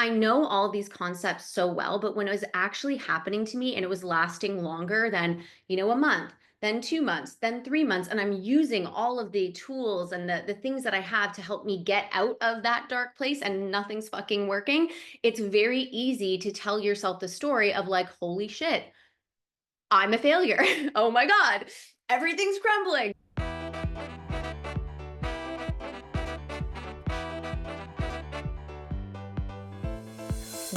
I know all of these concepts so well, but when it was actually happening to me and it was lasting longer than, a month, then 2 months, then 3 months, and I'm using all of the tools and the things that I have to help me get out of that dark place and nothing's fucking working, it's very easy to tell yourself the story of like, holy shit, I'm a failure. Oh my God, everything's crumbling.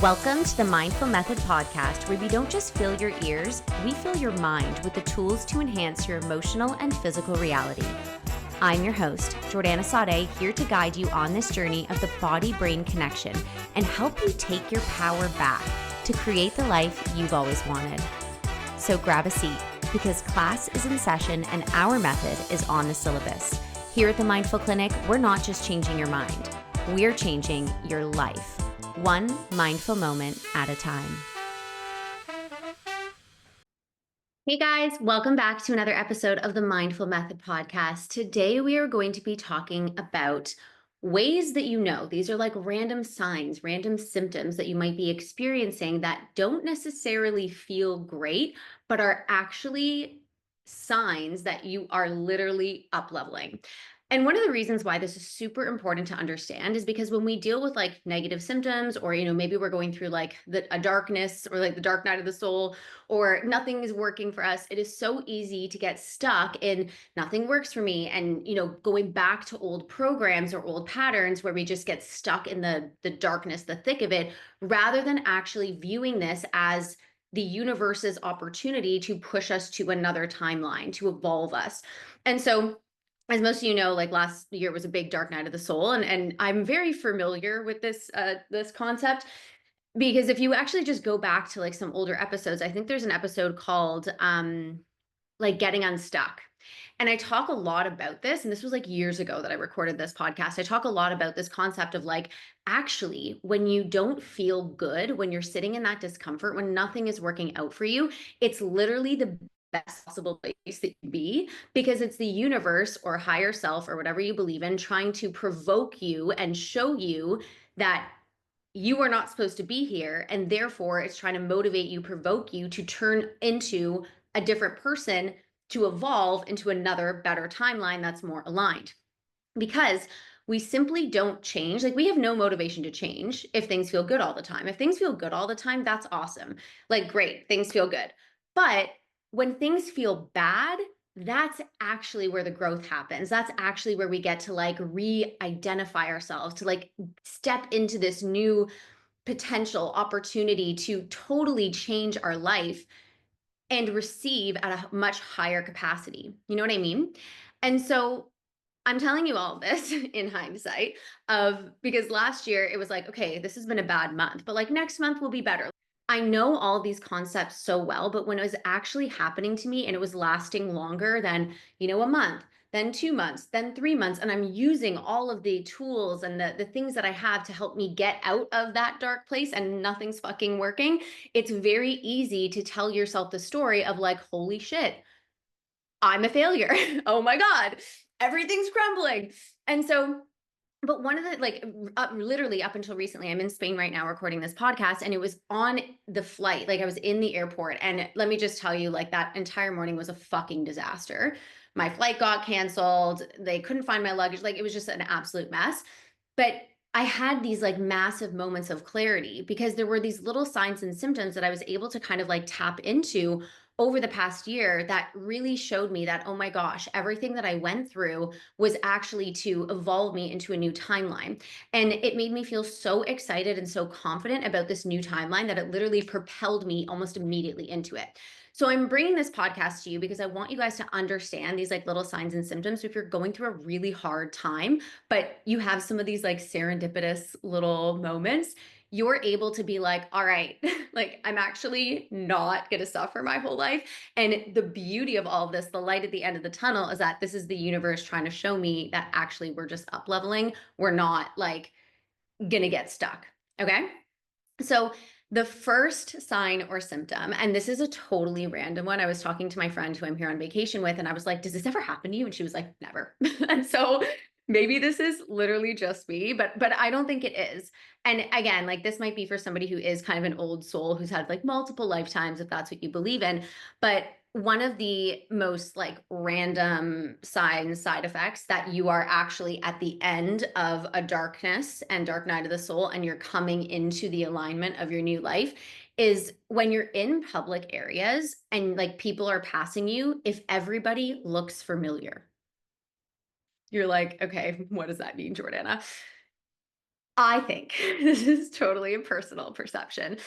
Welcome to the Mindful Method podcast, where we don't just fill your ears, we fill your mind with the tools to enhance your emotional and physical reality. I'm your host, Jiordana, here to guide you on this journey of the body-brain connection and help you take your power back to create the life you've always wanted. So grab a seat, because class is in session and our method is on the syllabus. Here at the Mindful Clinic, we're not just changing your mind, we're changing your life. One mindful moment at a time. Hey guys, welcome back to another episode of the Mindful Method podcast. Today we are going to be talking about ways that these are like random signs, random symptoms that you might be experiencing that don't necessarily feel great, but are actually signs that you are literally up-leveling. And one of the reasons why this is super important to understand is because when we deal with like negative symptoms, or maybe we're going through like a darkness or like the dark night of the soul, or nothing is working for us, it is so easy to get stuck in nothing works for me, and going back to old programs or old patterns where we just get stuck in the darkness, the thick of it, rather than actually viewing this as the universe's opportunity to push us to another timeline, to evolve us. And so, as most of you know, like last year was a big dark night of the soul, and I'm very familiar with this concept, because if you actually just go back to like some older episodes, I think there's an episode called like Getting Unstuck. And I talk a lot about this, and this was like years ago that I recorded this podcast. I talk a lot about this concept of like, actually, when you don't feel good, when you're sitting in that discomfort, when nothing is working out for you, it's literally the best possible place that you be, because it's the universe or higher self or whatever you believe in trying to provoke you and show you that you are not supposed to be here, and therefore it's trying to motivate you, provoke you to turn into a different person, to evolve into another better timeline that's more aligned. Because we simply don't change. Like, we have no motivation to change if things feel good all the time. If things feel good all the time, that's awesome. Like, great, things feel good. But when things feel bad, that's actually where the growth happens. That's actually where we get to like re-identify ourselves, to like step into this new potential opportunity to totally change our life and receive at a much higher capacity. You know what I mean? And so I'm telling you all of this in hindsight, because last year it was like, okay, this has been a bad month, but like next month will be better. I know all of these concepts so well, but when it was actually happening to me and it was lasting longer than, a month, then 2 months, then 3 months, and I'm using all of the tools and the things that I have to help me get out of that dark place and nothing's fucking working, it's very easy to tell yourself the story of like, holy shit, I'm a failure. Oh my God, everything's crumbling. And so, but one of the like literally up until recently, I'm in Spain right now recording this podcast, and it was on the flight. Like, I was in the airport, and let me just tell you, like, that entire morning was a fucking disaster. My flight got canceled. They couldn't find my luggage. Like, it was just an absolute mess. But I had these like massive moments of clarity, because there were these little signs and symptoms that I was able to kind of like tap into over the past year that really showed me that, oh my gosh, everything that I went through was actually to evolve me into a new timeline. And it made me feel so excited and so confident about this new timeline that it literally propelled me almost immediately into it. So I'm bringing this podcast to you because I want you guys to understand these like little signs and symptoms. So if you're going through a really hard time, but you have some of these like serendipitous little moments, you're able to be like, all right, like, I'm actually not going to suffer my whole life. And the beauty of all of this, the light at the end of the tunnel, is that this is the universe trying to show me that actually we're just up leveling. We're not like going to get stuck. Okay. So the first sign or symptom, and this is a totally random one. I was talking to my friend who I'm here on vacation with, and I was like, does this ever happen to you? And she was like, never. And so Maybe this is literally just me, but I don't think it is. And again, like this might be for somebody who is kind of an old soul who's had like multiple lifetimes, if that's what you believe in. But one of the most like random signs, side effects that you are actually at the end of a darkness and dark night of the soul, and you're coming into the alignment of your new life is when you're in public areas and like people are passing you, if everybody looks familiar. You're like, "Okay, what does that mean, Jordana?" I think this is totally a personal perception,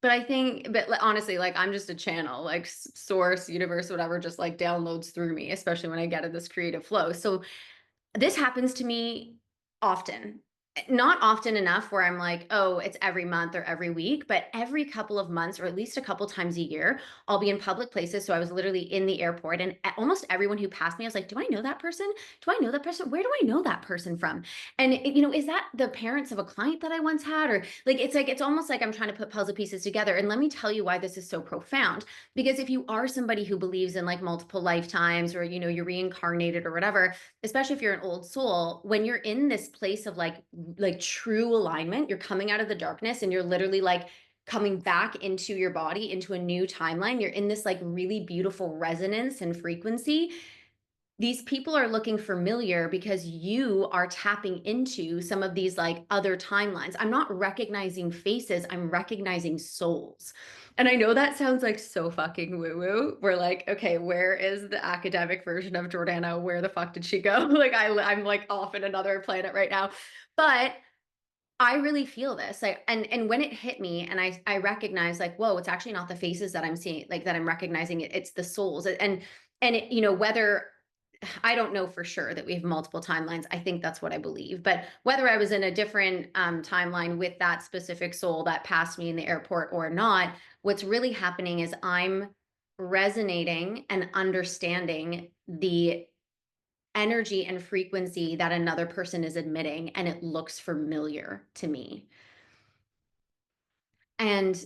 but I think honestly, like, I'm just a channel, like, source, universe, whatever, just, like, downloads through me, especially when I get in this creative flow. So this happens to me often. Not often enough where I'm like, "Oh, it's every month or every week," but every couple of months or at least a couple times a year, I'll be in public places. So I was literally in the airport and almost everyone who passed me, I was like, "Do I know that person? Do I know that person? Where do I know that person from?" And is that the parents of a client that I once had? Or like it's almost like I'm trying to put puzzle pieces together. And let me tell you why this is so profound. Because if you are somebody who believes in like multiple lifetimes or you're reincarnated or whatever, especially if you're an old soul, when you're in this place of like true alignment, you're coming out of the darkness and you're literally like coming back into your body into a new timeline. You're in this like really beautiful resonance and frequency. These people are looking familiar because you are tapping into some of these like other timelines. I'm not recognizing faces, I'm recognizing souls. And I know that sounds like so fucking woo woo. We're like, okay, where is the academic version of Jordana? Where the fuck did she go? Like, I'm like off in another planet right now. But I really feel this. And when it hit me and I recognize like, whoa, it's actually not the faces that I'm seeing, like that I'm recognizing it's the souls. And whether I don't know for sure that we have multiple timelines. I think that's what I believe. But whether I was in a different timeline with that specific soul that passed me in the airport or not, what's really happening is I'm resonating and understanding the energy and frequency that another person is emitting, and it looks familiar to me. And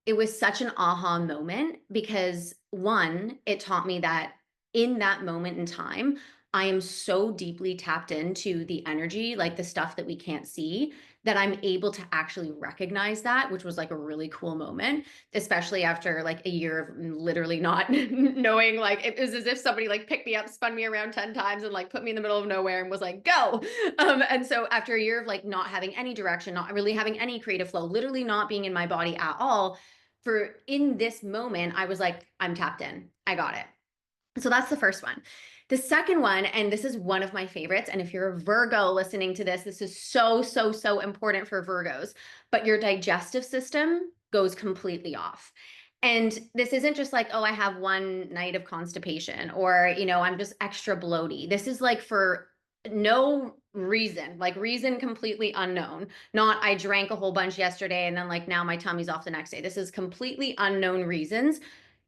it was such an aha moment because one, it taught me that in that moment in time, I am so deeply tapped into the energy, like the stuff that we can't see, that I'm able to actually recognize that, which was like a really cool moment, especially after like a year of literally not knowing. Like it was as if somebody like picked me up, spun me around 10 times and like put me in the middle of nowhere and was like, go. And so after a year of like not having any direction, not really having any creative flow, literally not being in my body at all, for in this moment, I was like, I'm tapped in. I got it. So that's the first one. The second one, and this is one of my favorites, and if you're a Virgo listening to this, this is so, so, so important for Virgos, but your digestive system goes completely off. And this isn't just like, oh, I have one night of constipation or, I'm just extra bloaty. This is like for no reason, like reason completely unknown. Not I drank a whole bunch yesterday and then like now my tummy's off the next day. This is completely unknown reasons.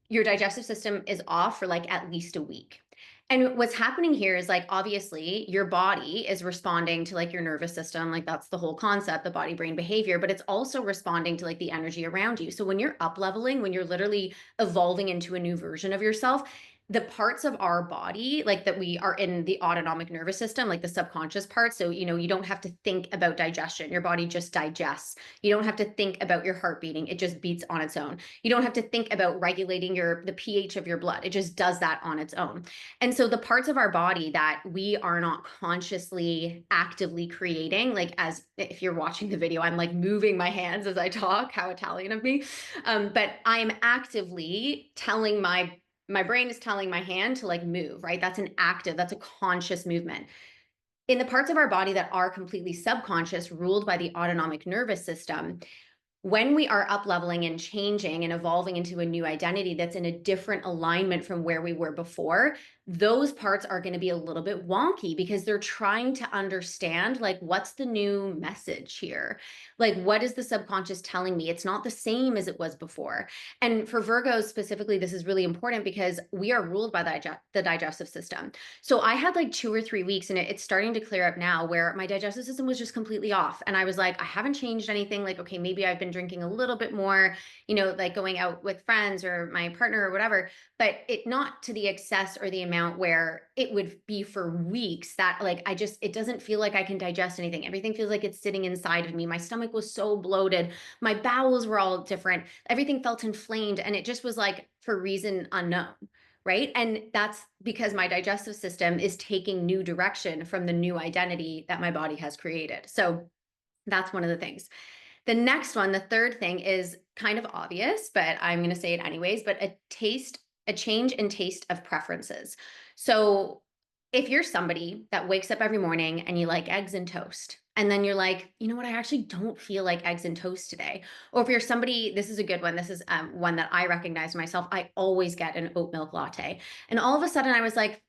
Your digestive system is off for like at least a week. And what's happening here is like obviously your body is responding to like your nervous system, like that's the whole concept, the body brain behavior, but it's also responding to like the energy around you. So when you're up leveling, when you're literally evolving into a new version of yourself, the parts of our body like that we are in the autonomic nervous system, like the subconscious part. So you don't have to think about digestion, your body just digests. You don't have to think about your heart beating, it just beats on its own. You don't have to think about regulating the pH of your blood, it just does that on its own. And so the parts of our body that we are not consciously actively creating, like as if you're watching the video, I'm like moving my hands as I talk, how Italian of me. But I'm actively telling my brain is telling my hand to like move, right? That's a conscious movement. In the parts of our body that are completely subconscious, ruled by the autonomic nervous system, when we are up leveling and changing and evolving into a new identity that's in a different alignment from where we were before, those parts are going to be a little bit wonky because they're trying to understand like what's the new message here, like what is the subconscious telling me? It's not the same as it was before. And for Virgos specifically, this is really important because we are ruled by the digestive system. So I had like 2 or 3 weeks, and it's starting to clear up now, where my digestive system was just completely off. And I was like, I haven't changed anything. Like, okay, maybe I've been drinking a little bit more, like going out with friends or my partner or whatever, but it not to the excess or the amount where it would be for weeks that like it doesn't feel like I can digest anything. Everything feels like it's sitting inside of me. My stomach was so bloated. My bowels were all different. Everything felt inflamed, and it just was like for reason unknown. Right. And that's because my digestive system is taking new direction from the new identity that my body has created. So that's one of the things. The next one, the third thing is kind of obvious, but I'm going to say it anyways, but a change in taste of preferences. So if you're somebody that wakes up every morning and you like eggs and toast, and then you're like, you know what, I actually don't feel like eggs and toast today. Or if you're somebody, this is a good one. This is one that I recognize myself. I always get an oat milk latte. And all of a sudden I was like,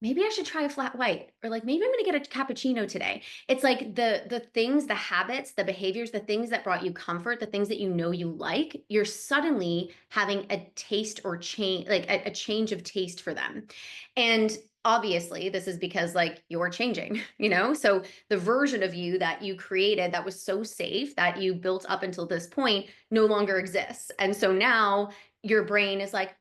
maybe I should try a flat white, or like maybe I'm going to get a cappuccino today. It's like the things, the habits, the behaviors, the things that brought you comfort, the things that you know you like, you're suddenly having a taste or change, like a change of taste for them. And obviously this is because like you're changing, so the version of you that you created that was so safe that you built up until this point no longer exists. And so now your brain is like,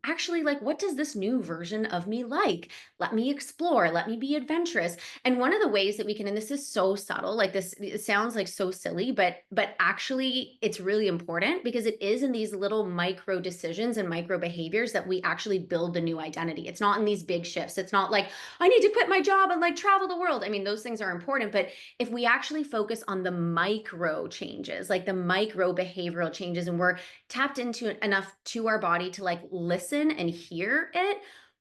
actually, like, what does this new version of me like? Let me explore, let me be adventurous. And one of the ways that we can, and this is so subtle, like this, it sounds like so silly, but actually it's really important because it is in these little micro decisions and micro behaviors that we actually build the new identity. It's not in these big shifts. It's not like I need to quit my job and like travel the world. I mean, those things are important, but if we actually focus on the micro changes, like the micro behavioral changes, and we're tapped into enough to our body to like listen and hear it,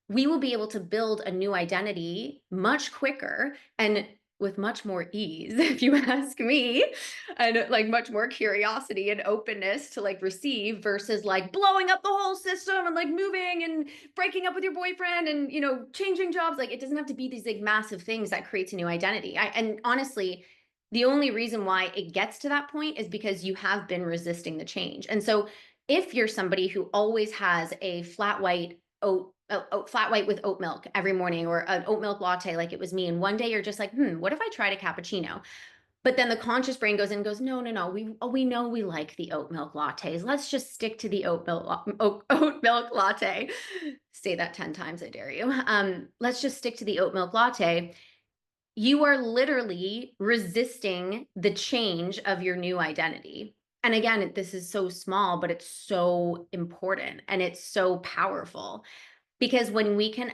we will be able to build a new identity much quicker and with much more ease, if you ask me, and like much more curiosity and openness to like receive versus like blowing up the whole system and like moving and breaking up with your boyfriend and changing jobs. Like it doesn't have to be these like massive things that creates a new identity. And honestly, the only reason why it gets to that point is because you have been resisting the change. And so if you're somebody who always has a flat white flat white with oat milk every morning, or an oat milk latte like it was me, and one day you're just like, what if I tried a cappuccino? But then the conscious brain goes in and goes, no, no, no, we know we like the oat milk lattes. Let's just stick to the oat milk latte. Say that 10 times, I dare you. Let's just stick to the oat milk latte. You are literally resisting the change of your new identity. And again, this is so small, but it's so important and it's so powerful, because when we can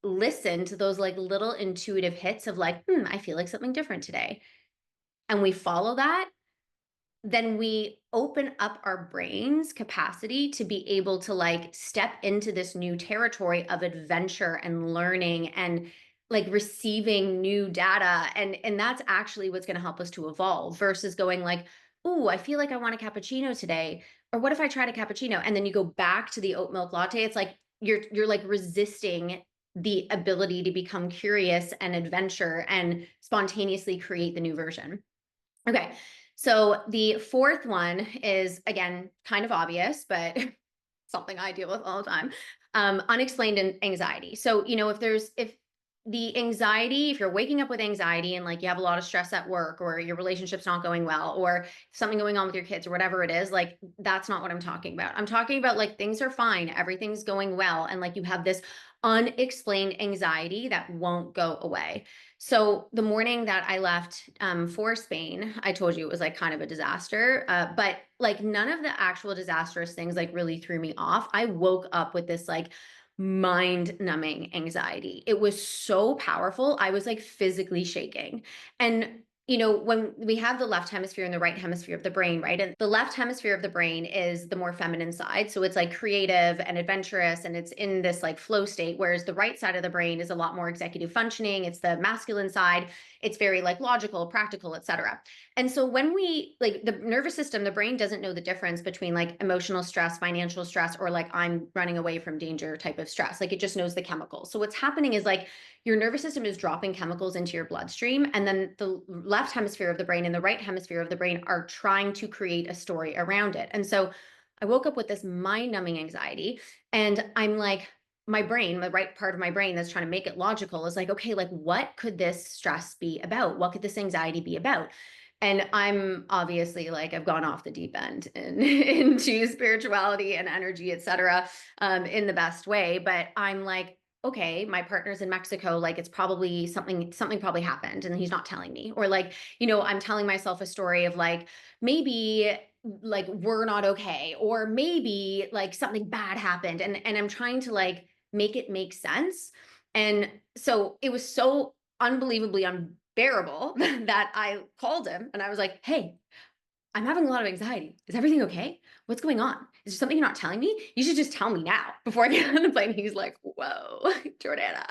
listen to those like little intuitive hits of like, I feel like something different today, and we follow that, then we open up our brain's capacity to be able to like step into this new territory of adventure and learning and like receiving new data. And that's actually what's going to help us to evolve versus going like, oh, I feel like I want a cappuccino today. Or what if I tried a cappuccino? And then you go back to the oat milk latte. It's like you're like resisting the ability to become curious and adventure and spontaneously create the new version. Okay. So the fourth one is, again, kind of obvious, but something I deal with all the time. Unexplained anxiety. So, if the anxiety, if you're waking up with anxiety and like you have a lot of stress at work, or your relationship's not going well, or something going on with your kids or whatever it is, like that's not what I'm talking about. I'm talking about like things are fine, everything's going well, and like you have this unexplained anxiety that won't go away. So the morning that I left for Spain, I told you it was like kind of a disaster, but like none of the actual disastrous things like really threw me off. I woke up with this like mind numbing anxiety. It was so powerful. I was like physically shaking. And when we have the left hemisphere and the right hemisphere of the brain, right? And the left hemisphere of the brain is the more feminine side. So it's like creative and adventurous, and it's in this like flow state. Whereas the right side of the brain is a lot more executive functioning. It's the masculine side. It's very like logical, practical, etc. And so when we like the nervous system, the brain doesn't know the difference between like emotional stress, financial stress, or like I'm running away from danger type of stress. Like it just knows the chemicals. So what's happening is like your nervous system is dropping chemicals into your bloodstream, and then the left hemisphere of the brain and the right hemisphere of the brain are trying to create a story around it. And so I woke up with this mind-numbing anxiety, and I'm like, my brain, the right part of my brain that's trying to make it logical is like, okay, like what could this stress be about? What could this anxiety be about? And I'm obviously like, I've gone off the deep end into spirituality and energy, et cetera, in the best way. But I'm like, okay, my partner's in Mexico, like it's probably something probably happened and he's not telling me. Or like, I'm telling myself a story of like maybe like we're not okay, or maybe like something bad happened, and I'm trying to like make it make sense. And so it was so unbelievably unbearable that I called him and I was like, "Hey, I'm having a lot of anxiety. Is everything okay? What's going on? Is there something you're not telling me? You should just tell me now before I get on the plane." He's like, "Whoa, Jordana,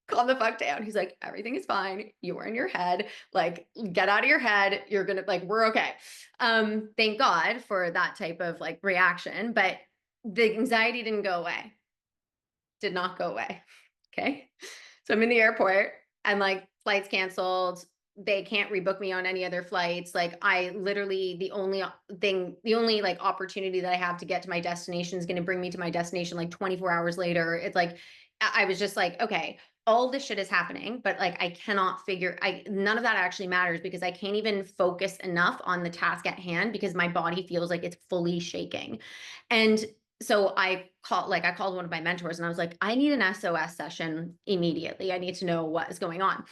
calm the fuck down." He's like, "Everything is fine. You are in your head. Like, get out of your head. You're gonna like, we're okay." Thank God for that type of like reaction, but the anxiety didn't go away. Did not go away. Okay. So I'm in the airport and like flights canceled. They can't rebook me on any other flights. Like I literally, the only like opportunity that I have to get to my destination is going to bring me to my destination like 24 hours later. It's like, I was just like, okay, all this shit is happening, but like I cannot none of that actually matters because I can't even focus enough on the task at hand because my body feels like it's fully shaking. And so I called one of my mentors and I was like, I need an SOS session immediately. I need to know what is going on.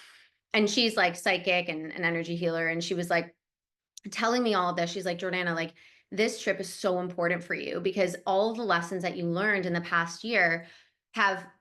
And she's like psychic and an energy healer. And she was like telling me all of this. She's like, Jordana, like this trip is so important for you because all of the lessons that you learned in the past year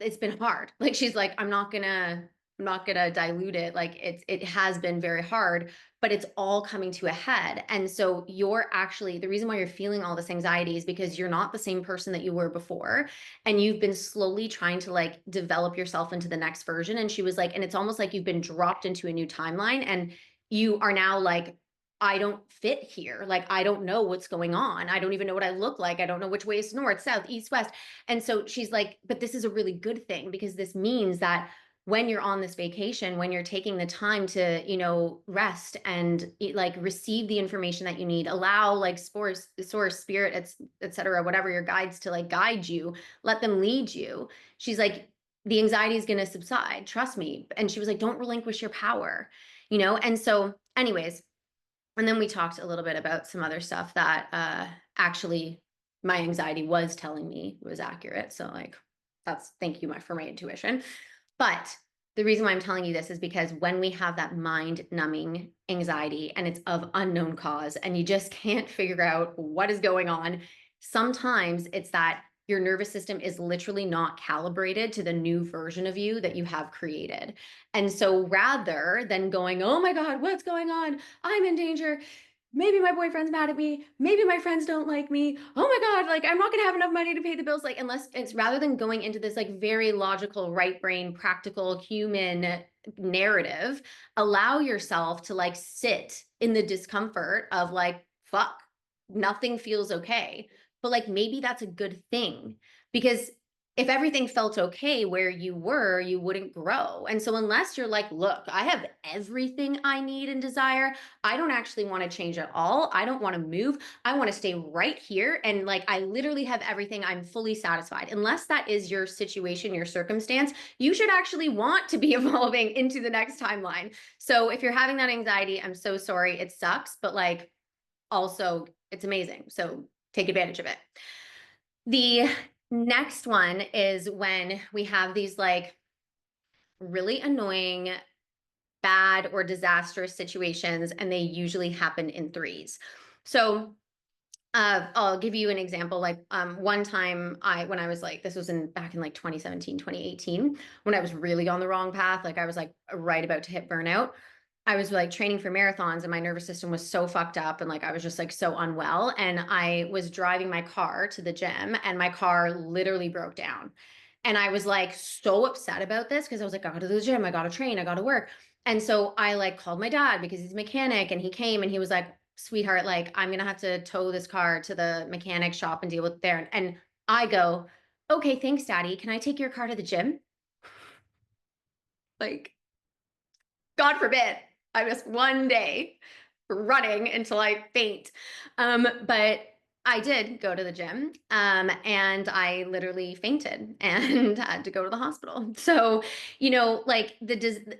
it's been hard. Like she's like, I'm not gonna dilute it. Like it has been very hard, but it's all coming to a head. And so you're actually the reason why you're feeling all this anxiety is because you're not the same person that you were before. And you've been slowly trying to like develop yourself into the next version. And she was like, and it's almost like you've been dropped into a new timeline and you are now like, I don't fit here. Like, I don't know what's going on. I don't even know what I look like. I don't know which way is north, south, east, west. And so she's like, but this is a really good thing because this means that when you're on this vacation, when you're taking the time to, rest and like receive the information that you need, allow like source, spirit, et cetera, whatever your guides to like guide you, let them lead you. She's like, the anxiety is going to subside. Trust me. And she was like, don't relinquish your power, And so anyways, and then we talked a little bit about some other stuff that actually my anxiety was telling me was accurate. So like thank you for my intuition. But the reason why I'm telling you this is because when we have that mind numbing anxiety and it's of unknown cause and you just can't figure out what is going on, sometimes it's that your nervous system is literally not calibrated to the new version of you that you have created. And so rather than going, oh my God, what's going on? I'm in danger. Maybe my boyfriend's mad at me. Maybe my friends don't like me. Oh my God, like I'm not going to have enough money to pay the bills. Like, unless it's rather than going into this like very logical, right brain, practical human narrative, allow yourself to like sit in the discomfort of like, fuck, nothing feels okay. But like maybe that's a good thing because if everything felt okay where you were, you wouldn't grow. And so, unless you're like, look, I have everything I need and desire, I don't actually want to change at all. I don't want to move. I want to stay right here. And like, I literally have everything. I'm fully satisfied. Unless that is your situation, your circumstance, you should actually want to be evolving into the next timeline. So, if you're having that anxiety, I'm so sorry. It sucks, but like, also, it's amazing. So, take advantage of it. The next one is when we have these like really annoying, bad, or disastrous situations, and they usually happen in threes. So I'll give you an example. Like one time when I was like, this was back in like 2017, 2018, when I was really on the wrong path, like I was like right about to hit burnout. I was like training for marathons and my nervous system was so fucked up and like I was just like so unwell. And I was driving my car to the gym and my car literally broke down. And I was like so upset about this because I was like, I gotta go to the gym, I gotta train, I gotta work. And so I like called my dad because he's a mechanic and he came and he was like, sweetheart, like I'm gonna have to tow this car to the mechanic shop and deal with it there. And I go, okay, thanks, daddy. Can I take your car to the gym? Like, God forbid, I miss one day running until I faint. But I did go to the gym, and I literally fainted and had to go to the hospital. So, like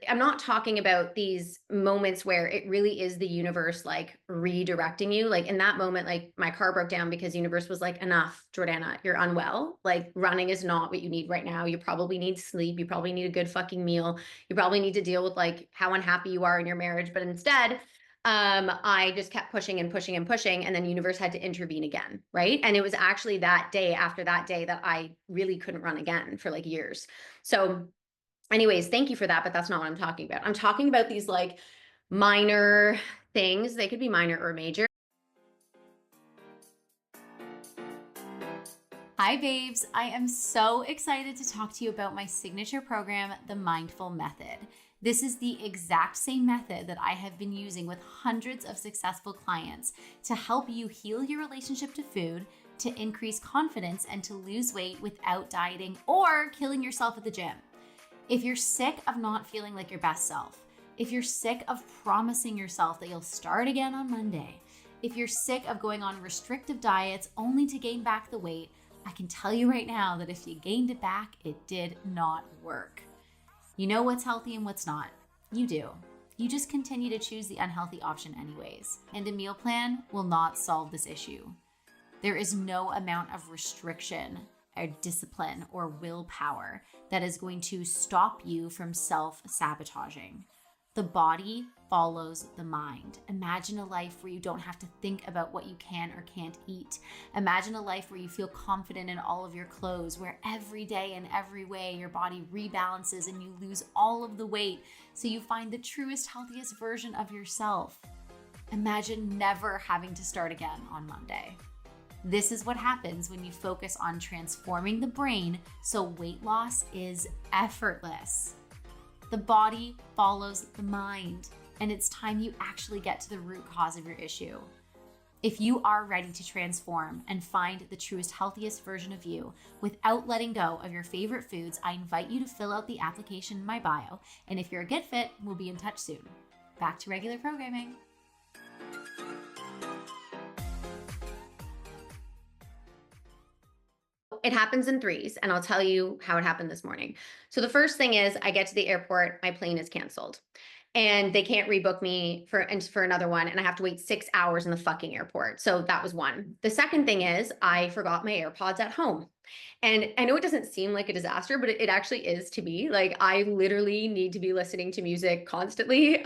I'm not talking about these moments where it really is the universe like redirecting you. Like in that moment, like my car broke down because universe was like, enough, Jordana, you're unwell. Like running is not what you need right now. You probably need sleep. You probably need a good fucking meal. You probably need to deal with like how unhappy you are in your marriage. But instead, I just kept pushing and pushing and pushing, and then universe had to intervene again, right? And it was actually that day after that day that I really couldn't run again for like years. So, anyways, thank you for that, but that's not what I'm talking about. I'm talking about these like minor things. They could be minor or major. Hi, babes. I am so excited to talk to you about my signature program, the Mindful Method. This is the exact same method that I have been using with hundreds of successful clients to help you heal your relationship to food, to increase confidence, and to lose weight without dieting or killing yourself at the gym. If you're sick of not feeling like your best self, if you're sick of promising yourself that you'll start again on Monday, if you're sick of going on restrictive diets only to gain back the weight, I can tell you right now that if you gained it back, it did not work. You know what's healthy and what's not. You do. You just continue to choose the unhealthy option anyways. And a meal plan will not solve this issue. There is no amount of restriction or discipline or willpower that is going to stop you from self-sabotaging. The body follows the mind. Imagine a life where you don't have to think about what you can or can't eat. Imagine a life where you feel confident in all of your clothes, where every day in every way your body rebalances and you lose all of the weight so you find the truest, healthiest version of yourself. Imagine never having to start again on Monday. This is what happens when you focus on transforming the brain so weight loss is effortless. The body follows the mind, and it's time you actually get to the root cause of your issue. If you are ready to transform and find the truest, healthiest version of you without letting go of your favorite foods, I invite you to fill out the application in my bio. And if you're a good fit, we'll be in touch soon. Back to regular programming. It happens in threes, and I'll tell you how it happened this morning. So the first thing is I get to the airport, my plane is canceled. And they can't rebook me for another one, and I have to wait 6 hours in the fucking airport. So that was one. The second thing is I forgot my AirPods at home. And I know it doesn't seem like a disaster, but it actually is to me. Like I literally need to be listening to music constantly.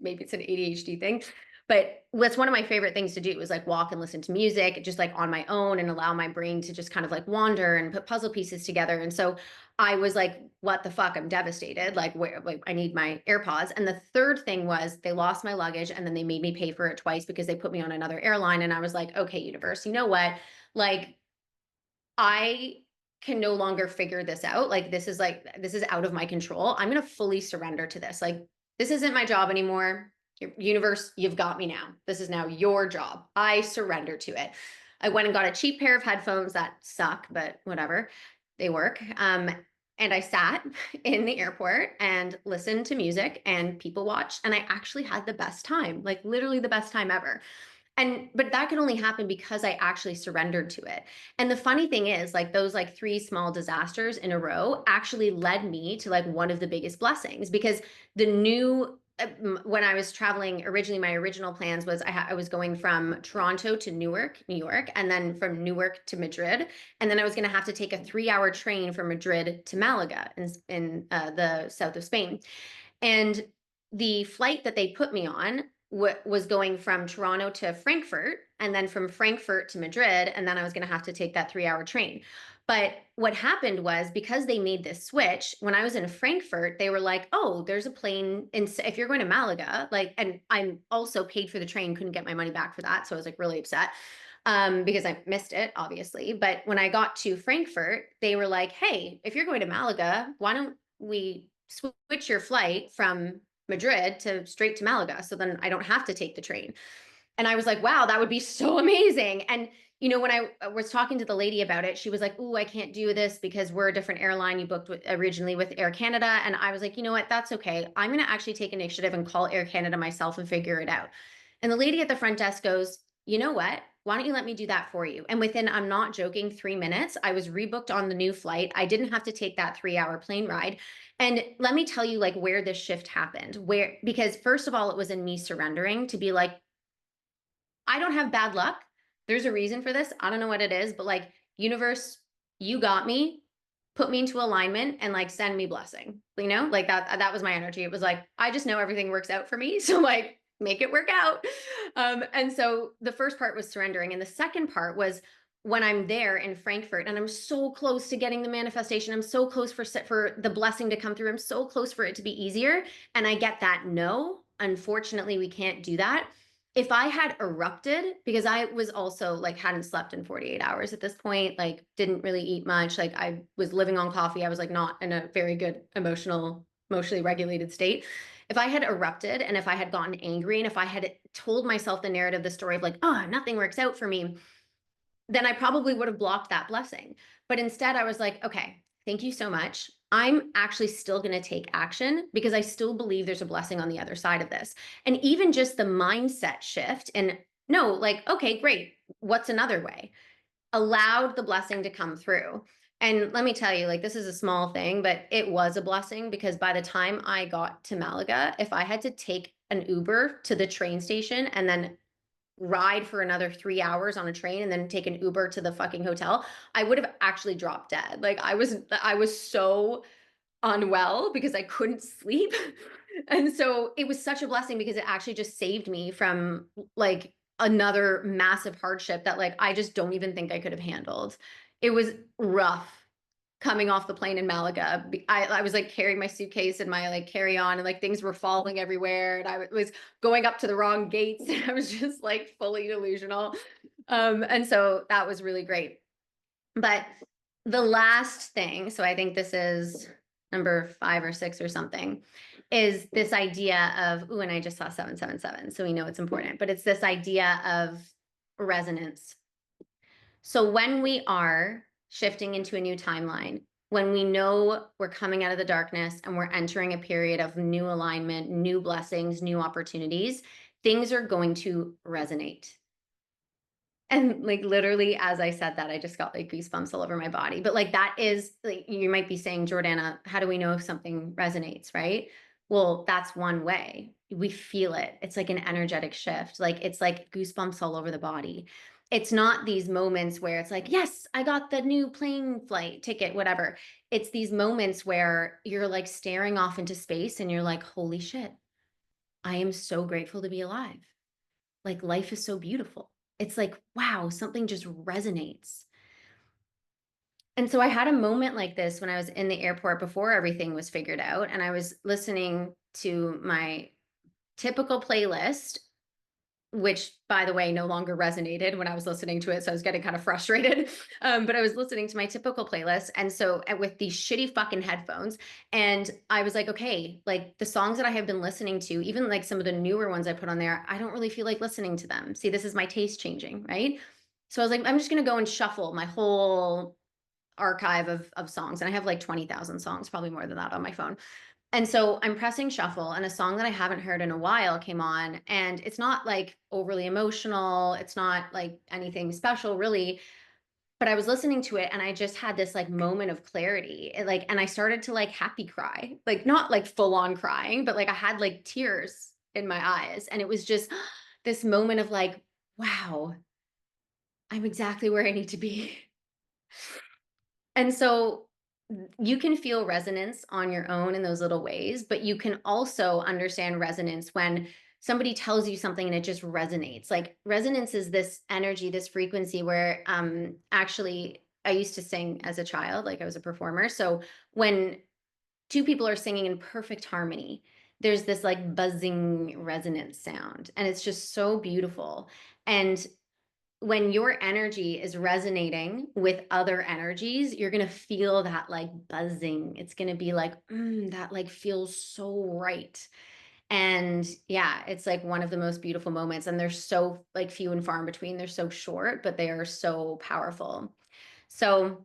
Maybe it's an ADHD thing. But what's one of my favorite things to do is like walk and listen to music, just like on my own, and allow my brain to just kind of like wander and put puzzle pieces together. And so I was like, what the fuck? I'm devastated. Like, where, like, I need my AirPods. And the third thing was they lost my luggage and then they made me pay for it twice because they put me on another airline. And I was like, okay, universe, you know what? Like, I can no longer figure this out. Like, this is out of my control. I'm going to fully surrender to this. Like, this isn't my job anymore. Universe, you've got me now. This is now your job. I surrender to it. I went and got a cheap pair of headphones that suck, but whatever, they work. And I sat in the airport and listened to music and people watched, and I actually had the best time, like literally the best time ever. But that could only happen because I actually surrendered to it. And the funny thing is, like those like three small disasters in a row actually led me to like one of the biggest blessings, because the new when I was traveling originally, my original plans was I was going from Toronto to Newark, New York, and then from Newark to Madrid, and then I was going to have to take a 3-hour train from Madrid to Malaga in the south of Spain. And the flight that they put me on was going from Toronto to Frankfurt, and then from Frankfurt to Madrid, and then I was going to have to take that 3-hour train. But what happened was, because they made this switch, when I was in Frankfurt, they were like, oh, there's a plane. And if you're going to Malaga, like, and I'm also paid for the train, couldn't get my money back for that. So I was like really upset because I missed it, obviously. But when I got to Frankfurt, they were like, hey, if you're going to Malaga, why don't we switch your flight from Madrid to straight to Malaga, so then I don't have to take the train. And I was like, wow, that would be so amazing. And when I was talking to the lady about it, she was like, "Ooh, I can't do this because we're a different airline. You booked originally with Air Canada." And I was like, you know what? That's okay. I'm going to actually take initiative and call Air Canada myself and figure it out. And the lady at the front desk goes, you know what? Why don't you let me do that for you? And within, I'm not joking, 3 minutes, I was rebooked on the new flight. I didn't have to take that 3 hour plane ride. And let me tell you, like, where this shift happened. Because first of all, it was in me surrendering to be like, I don't have bad luck. There's a reason for this. I don't know what it is, but like, universe, you got me. Put me into alignment and like send me blessing. Like that was my energy. It was like, I just know everything works out for me. So like make it work out. And so the first part was surrendering. And the second part was when I'm there in Frankfurt and I'm so close to getting the manifestation. I'm so close for the blessing to come through. I'm so close for it to be easier. And I get that no, unfortunately, we can't do that. If I had erupted, because I was also like hadn't slept in 48 hours at this point, like didn't really eat much, like I was living on coffee, I was like not in a very good emotionally regulated state. If I had erupted and if I had gotten angry and if I had told myself the narrative, the story of like, oh, nothing works out for me, then I probably would have blocked that blessing. But instead, I was like, okay, thank you so much. I'm actually still going to take action because I still believe there's a blessing on the other side of this. And even just the mindset shift and no, like, okay, great. What's another way? Allowed the blessing to come through. And let me tell you, like, this is a small thing, but it was a blessing because by the time I got to Malaga, if I had to take an Uber to the train station and then ride for another 3 hours on a train and then take an Uber to the fucking hotel, I would have actually dropped dead. Like I was so unwell because I couldn't sleep. And so it was such a blessing because it actually just saved me from like another massive hardship that like I just don't even think I could have handled. It was rough coming off the plane in Malaga. I was like carrying my suitcase and my like carry on and like things were falling everywhere and I was going up to the wrong gates and I was just like fully delusional. And so that was really great. But the last thing, so I think this is number 5 or 6 or something, is this idea of, ooh, and I just saw 777, so we know it's important, but it's this idea of resonance. So when we are shifting into a new timeline, when we know we're coming out of the darkness and we're entering a period of new alignment, new blessings, new opportunities, things are going to resonate. And like literally, as I said that, I just got like goosebumps all over my body. But like that is like you might be saying, Jordana, how do we know if something resonates, right? Well, that's one way. We feel it. It's like an energetic shift. Like it's like goosebumps all over the body. It's not these moments where it's like, yes, I got the new plane flight ticket, whatever. It's these moments where you're like staring off into space and you're like, holy shit, I am so grateful to be alive. Like life is so beautiful. It's like, wow, something just resonates. And so I had a moment like this when I was in the airport before everything was figured out. And I was listening to my typical playlist, which by the way, no longer resonated when I was listening to it. So I was getting kind of frustrated. But I was listening to my typical playlist. And so with these shitty fucking headphones, and I was like, okay, like the songs that I have been listening to, even like some of the newer ones I put on there, I don't really feel like listening to them. See, this is my taste changing, right? So I was like, I'm just going to go and shuffle my whole archive of songs. And I have like 20,000 songs, probably more than that on my phone. And so I'm pressing shuffle and a song that I haven't heard in a while came on and it's not like overly emotional. It's not like anything special really, but I was listening to it and I just had this like moment of clarity. And I started to like happy cry, like not like full on crying, but like I had like tears in my eyes. And it was just this moment of like, wow, I'm exactly where I need to be. And so you can feel resonance on your own in those little ways, but you can also understand resonance when somebody tells you something and it just resonates. Like resonance is this energy, this frequency where actually I used to sing as a child, like I was a performer. So when two people are singing in perfect harmony, there's this like buzzing resonance sound and it's just so beautiful. And when your energy is resonating with other energies, you're going to feel that like buzzing. It's going to be like, that like feels so right. And yeah, it's like one of the most beautiful moments. And they're so like few and far in between. They're so short, but they are so powerful. So,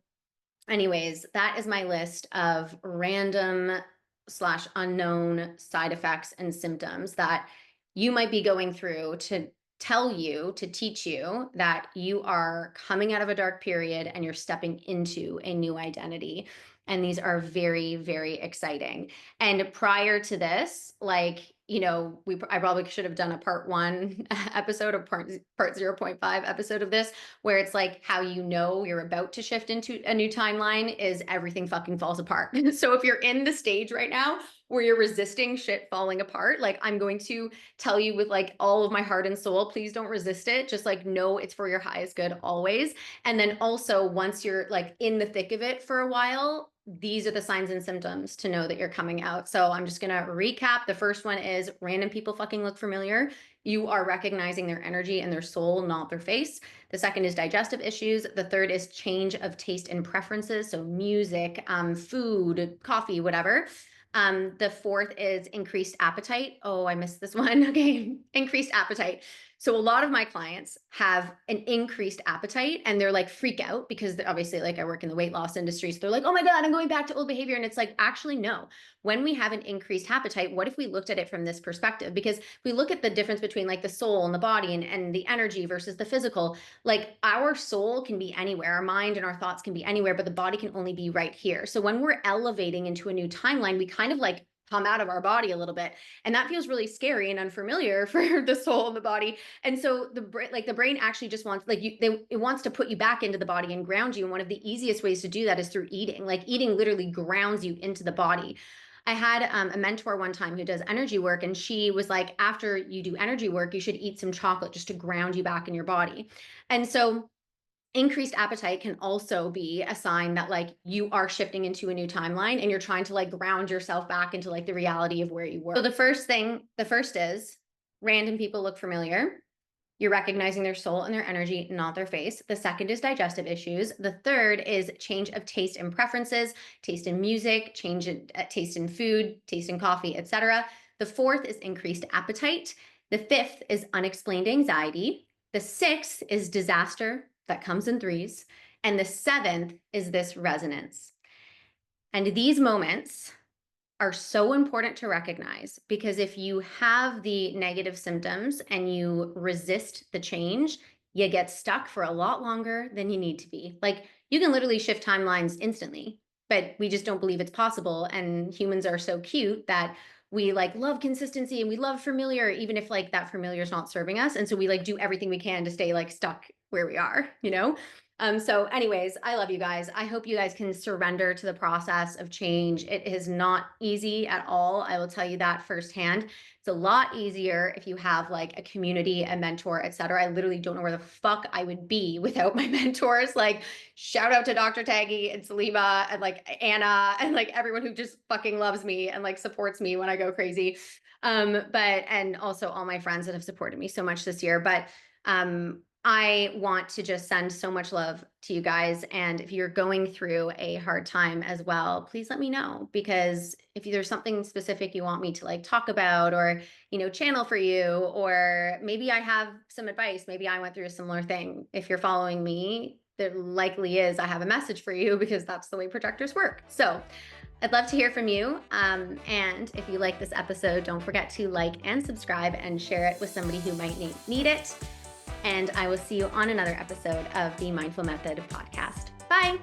anyways, that is my list of random slash unknown side effects and symptoms that you might be going through to tell you, to teach you that you are coming out of a dark period and you're stepping into a new identity. And these are very, very exciting. And prior to this, I probably should have done a part one episode of part 0.5 episode of this, where it's like how you know you're about to shift into a new timeline is everything fucking falls apart. So if you're in the stage right now where you're resisting shit falling apart, like I'm going to tell you with like all of my heart and soul, please don't resist it. Just like know it's for your highest good always. And then also once you're like in the thick of it for a while, these are the signs and symptoms to know that you're coming out. So I'm just going to recap. The first one is random people fucking look familiar. You are recognizing their energy and their soul, not their face. The second is digestive issues. The third is change of taste and preferences. So music, food, coffee, whatever. The fourth is increased appetite. Oh, I missed this one. Okay. Increased appetite. So a lot of my clients have an increased appetite and they're like freak out because obviously like I work in the weight loss industry. So they're like, oh my God, I'm going back to old behavior. And it's like, actually, no. When we have an increased appetite, what if we looked at it from this perspective? Because we look at the difference between like the soul and the body and the energy versus the physical, like our soul can be anywhere, our mind and our thoughts can be anywhere, but the body can only be right here. So when we're elevating into a new timeline, we kind of like come out of our body a little bit. And that feels really scary and unfamiliar for the soul and the body. And so the brain actually just wants it wants to put you back into the body and ground you. And one of the easiest ways to do that is through eating. Like eating literally grounds you into the body. I had a mentor one time who does energy work, and she was like, after you do energy work, you should eat some chocolate just to ground you back in your body. And so increased appetite can also be a sign that like you are shifting into a new timeline and you're trying to like ground yourself back into like the reality of where you were. So the first is random people look familiar. You're recognizing their soul and their energy, not their face. The second is digestive issues. The third is change of taste and preferences, taste in music, change in taste in food, taste in coffee, etc. The fourth is increased appetite. The fifth is unexplained anxiety. The sixth is disaster that comes in threes. And the seventh is this resonance. And these moments are so important to recognize because if you have the negative symptoms and you resist the change, you get stuck for a lot longer than you need to be. Like you can literally shift timelines instantly, but we just don't believe it's possible. And humans are so cute that we like love consistency and we love familiar, even if like that familiar is not serving us. And so we like do everything we can to stay like stuck where we are, you know? So anyways, I love you guys. I hope you guys can surrender to the process of change. It is not easy at all. I will tell you that firsthand. It's a lot easier if you have like a community, a mentor, etc. I literally don't know where the fuck I would be without my mentors. Like shout out to Dr. Taggy and Salima and like Anna and like everyone who just fucking loves me and like supports me when I go crazy. And also all my friends that have supported me so much this year. But I want to just send so much love to you guys. And if you're going through a hard time as well, please let me know, because if there's something specific you want me to like talk about or, channel for you, or maybe I have some advice, maybe I went through a similar thing. If you're following me, there likely is, I have a message for you because that's the way projectors work. So I'd love to hear from you. And if you like this episode, don't forget to like and subscribe and share it with somebody who might need it. And I will see you on another episode of the Mindful Method podcast. Bye.